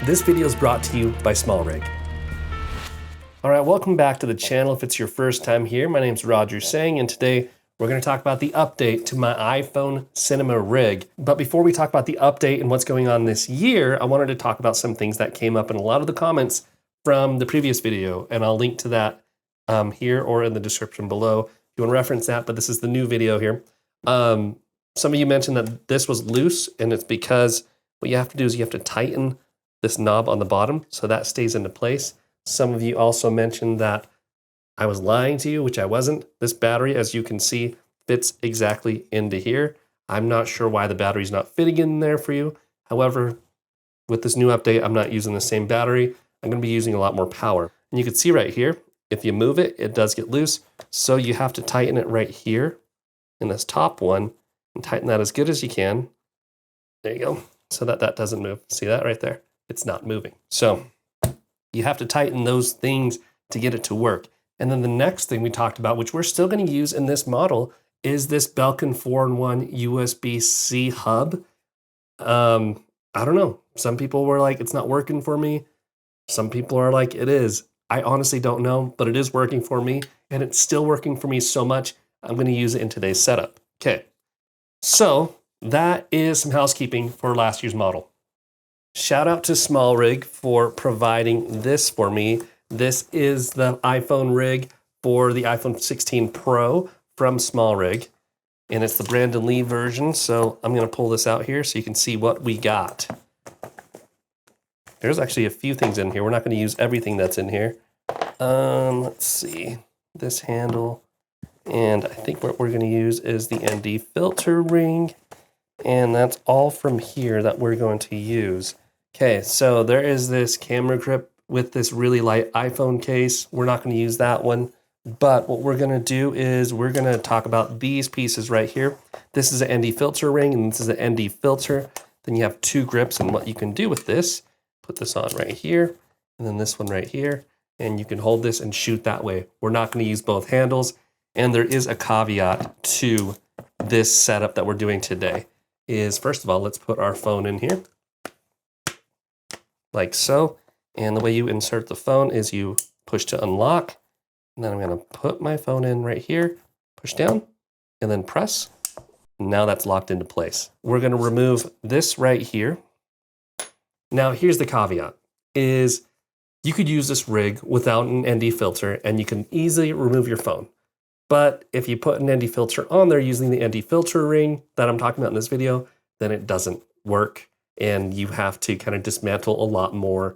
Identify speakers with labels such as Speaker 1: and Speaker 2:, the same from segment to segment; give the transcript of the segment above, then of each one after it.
Speaker 1: This video is brought to you by smallrig. All right, welcome back to the channel. If it's your first time here, my name's Roger Sang, and today we're going to talk about the update to my iPhone Cinema Rig. But before we talk about the update and what's going on this year, I wanted to talk about some things that came up in a lot of the comments from the previous video, and I'll link to that here or in the description below if you want to reference that, but this is the new video here. Some of you mentioned that this was loose, and it's because what you have to do is you have to tighten this knob on the bottom so that stays into place. Some of you also mentioned that I was lying to you, which I wasn't. This battery, as you can see, fits exactly into here. I'm not sure why the battery's not fitting in there for you. However, with this new update, I'm not using the same battery. I'm going to be using a lot more power. And you can see right here, if you move it, it does get loose. So you have to tighten it right here in this top one and tighten that as good as you can. There you go. So that doesn't move. See that right there? It's not moving. So you have to tighten those things to get it to work. And then the next thing we talked about, which we're still going to use in this model, is this Belkin 4-in-1 USB-C hub. I don't know. Some people were like, it's not working for me. Some people are like, it is. I honestly don't know, but it is working for me. And it's still working for me so much, I'm going to use it in today's setup. Okay. So that is some housekeeping for last year's model. Shout out to smallrig for providing this for me. This is the iPhone rig for the iPhone 16 Pro from smallrig, and it's the Brandon Lee version. So I'm going to pull this out here so you can see what we got. There's actually a few things in here. We're not going to use everything that's in here. Let's see. This handle, and I think what we're going to use is the ND filter ring, and that's all from here that we're going to use. Okay, so there is this camera grip with this really light iPhone case. We're not going to use that one, but what we're going to do is we're going to talk about these pieces right here. This is an ND filter ring, and this is an ND filter. Then you have two grips, and what you can do with this, put this on right here, and then this one right here, and you can hold this and shoot that way. We're not going to use both handles, and there is a caveat to this setup that we're doing today. Is first of all, let's put our phone in here. Like so, and the way you insert the phone is you push to unlock, and then I'm going to put my phone in right here, push down, and then press. Now that's locked into place. We're going to remove this right here. Now here's the caveat, is you could use this rig without an ND filter, and you can easily remove your phone. But if you put an ND filter on there using the ND filter ring that I'm talking about in this video, then it doesn't work. And you have to kind of dismantle a lot more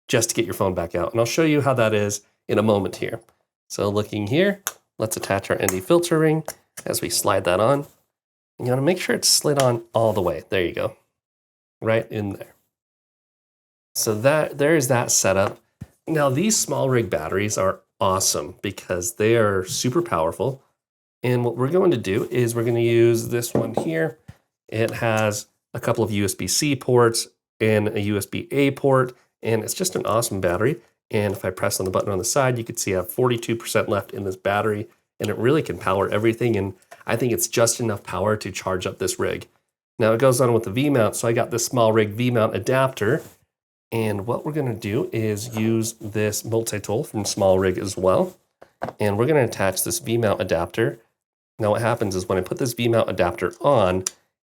Speaker 1: just to get your phone back out. And I'll show you how that is in a moment here. So looking here, let's attach our ND filter ring as we slide that on. You want to make sure it's slid on all the way. There you go. Right in there. So there's that setup. Now these smallrig batteries are awesome because they are super powerful. And what we're going to do is we're going to use this one here. It has a couple of USB-C ports and a USB-A port, and it's just an awesome battery. And if I press on the button on the side, you can see I have 42% left in this battery, and it really can power everything. And I think it's just enough power to charge up this rig. Now it goes on with the V-mount. So I got this smallrig V-mount adapter. And what we're going to do is use this multi-tool from smallrig as well. And we're going to attach this V-mount adapter. Now what happens is when I put this V-mount adapter on,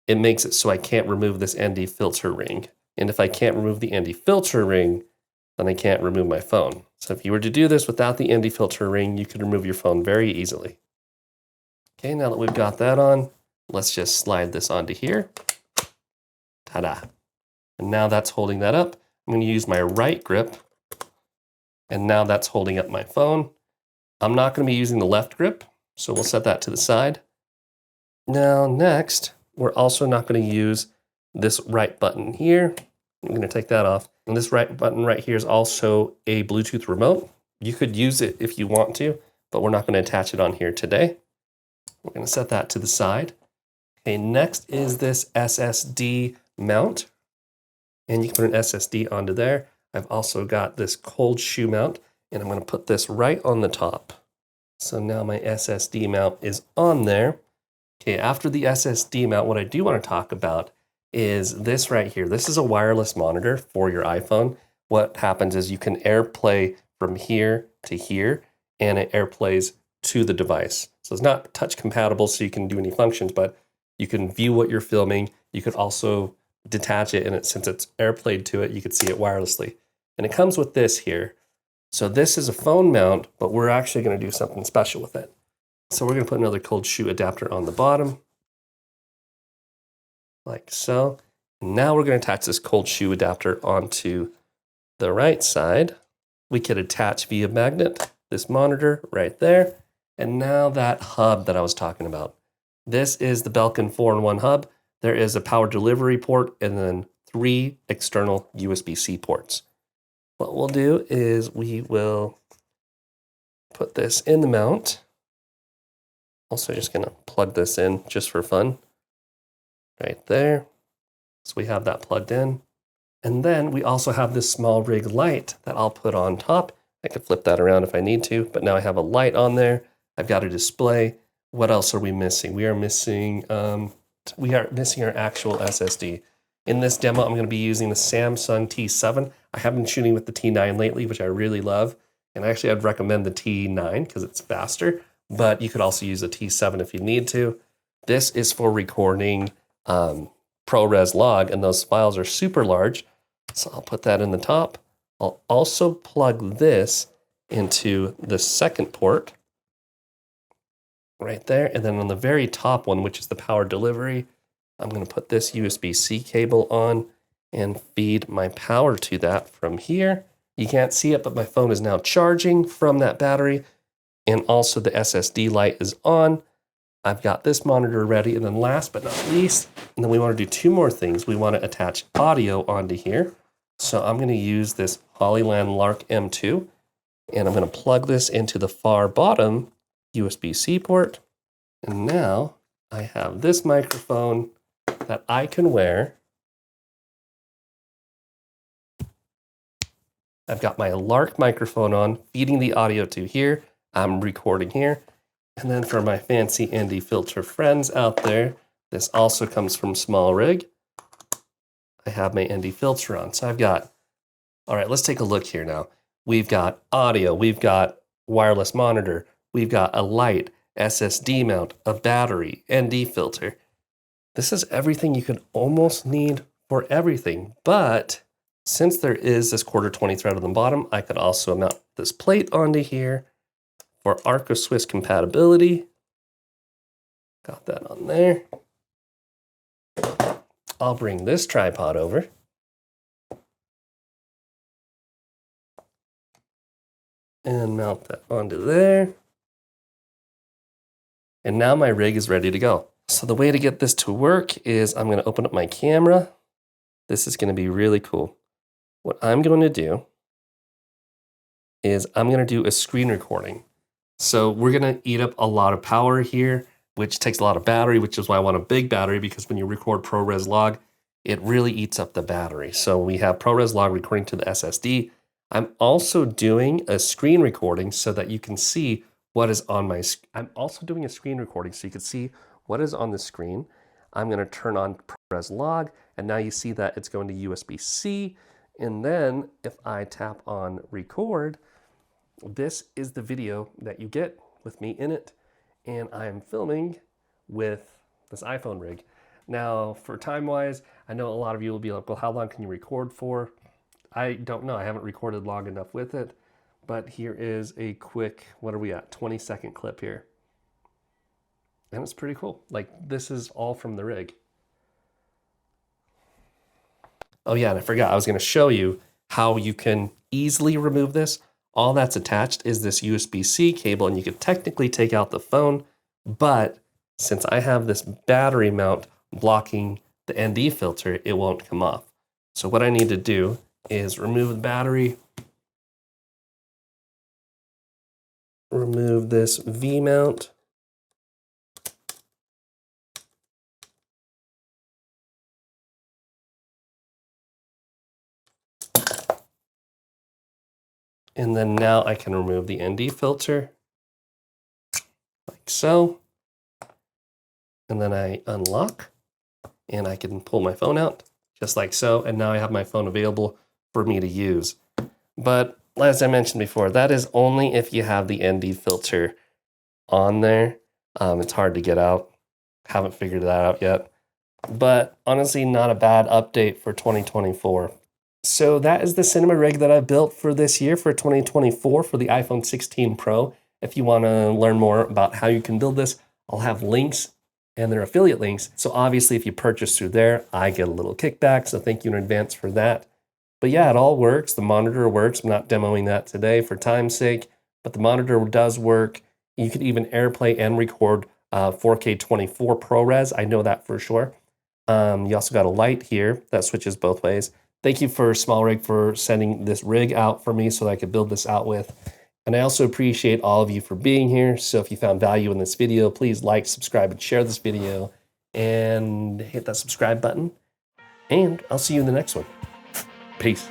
Speaker 1: it makes it so I can't remove this ND filter ring. And if I can't remove the ND filter ring, then I can't remove my phone. So if you were to do this without the ND filter ring, you could remove your phone very easily. Okay, now that we've got that on, let's just slide this onto here. Ta-da. And now that's holding that up. I'm going to use my right grip, and now that's holding up my phone. I'm not going to be using the left grip, so we'll set that to the side. Now next, we're also not going to use this right button here. I'm going to take that off. And this right button right here is also a Bluetooth remote. You could use it if you want to, but we're not going to attach it on here today. We're going to set that to the side. Okay, next is this SSD mount. And you can put an SSD onto there. I've also got this cold shoe mount, and I'm going to put this right on the top. So now my SSD mount is on there. Okay, after the SSD mount, what I do want to talk about is this right here. This is a wireless monitor for your iPhone. What happens is you can AirPlay from here to here, and it AirPlays to the device. So it's not touch compatible, so you can do any functions, but you can view what you're filming. You could also detach it, and since it's AirPlayed to it, you could see it wirelessly. And it comes with this here. So this is a phone mount, but we're actually going to do something special with it. So we're going to put another cold shoe adapter on the bottom, like so. Now we're going to attach this cold shoe adapter onto the right side. We could attach via magnet this monitor right there. And now that hub that I was talking about. This is the Belkin 4-in-1 hub. There is a power delivery port and then 3 external USB-C ports. What we'll do is we will put this in the mount. Also just gonna plug this in just for fun. Right there. So we have that plugged in. And then we also have this smallrig light that I'll put on top. I could flip that around if I need to, but now I have a light on there. I've got a display. What else are we missing? We are missing our actual SSD. In this demo, I'm going to be using the Samsung T7. I have been shooting with the T9 lately, which I really love. And actually, I'd recommend the T9 because it's faster, but you could also use the T7 if you need to. This is for recording ProRes log, and those files are super large. So I'll put that in the top. I'll also plug this into the second port right there. And then on the very top one, which is the power delivery, I'm going to put this USB-C cable on and feed my power to that from here. You can't see it, but my phone is now charging from that battery. And also the SSD light is on. I've got this monitor ready. And then last but not least, and then we want to do 2 more things. We want to attach audio onto here. So I'm going to use this Hollyland Lark M2, and I'm going to plug this into the far bottom USB-C port. And now I have this microphone that I can wear. I've got my Lark microphone on, feeding the audio to here. I'm recording here. And then for my fancy ND filter friends out there, this also comes from smallrig. I have my ND filter on. So I've got, all right, let's take a look here now. We've got audio, we've got wireless monitor, we've got a light, SSD mount, a battery, ND filter. This is everything you could almost need for everything. But since there is this 1/4 thread on the bottom, I could also mount this plate onto here for Arco Swiss compatibility. Got that on there. I'll bring this tripod over. And mount that onto there. And now my rig is ready to go. So the way to get this to work is I'm going to open up my camera. This is going to be really cool. What I'm going to do is I'm going to do a screen recording. So we're going to eat up a lot of power here, which takes a lot of battery, which is why I want a big battery, because when you record ProRes log, it really eats up the battery. So we have ProRes log recording to the SSD. I'm also doing a screen recording so that you can see what is on my screen. I'm also doing a screen recording so you can see what is on the screen. I'm going to turn on ProRes log, and now you see that it's going to USB-C. And then if I tap on record, this is the video that you get with me in it. And I am filming with this iPhone rig. Now, for time-wise, I know a lot of you will be like, well, how long can you record for? I don't know. I haven't recorded long enough with it. But here is a quick, what are we at? 20-second clip here. And it's pretty cool. Like, this is all from the rig. Oh yeah, and I forgot. I was going to show you how you can easily remove this. All that's attached is this USB-C cable, and you could technically take out the phone, but since I have this battery mount blocking the ND filter, it won't come off. So what I need to do is remove the battery, remove this V mount, and then now I can remove the ND filter, like so. And then I unlock, and I can pull my phone out just like so. And now I have my phone available for me to use. But as I mentioned before, that is only if you have the ND filter on there. It's hard to get out. Haven't figured that out yet. But honestly, not a bad update for 2024. So that is the cinema rig that I built for this year, for 2024, for the iPhone 16 Pro. If you want to learn more about how you can build this, I'll have links, and they're affiliate links. So obviously, if you purchase through there, I get a little kickback. So thank you in advance for that. But yeah, it all works. The monitor works. I'm not demoing that today for time's sake, but the monitor does work. You can even AirPlay and record 4K 24 ProRes. I know that for sure. You also got a light here that switches both ways. Thank you for smallrig for sending this rig out for me so that I could build this out with. And I also appreciate all of you for being here. So if you found value in this video, please like, subscribe, and share this video, and hit that subscribe button. And I'll see you in the next one. Peace.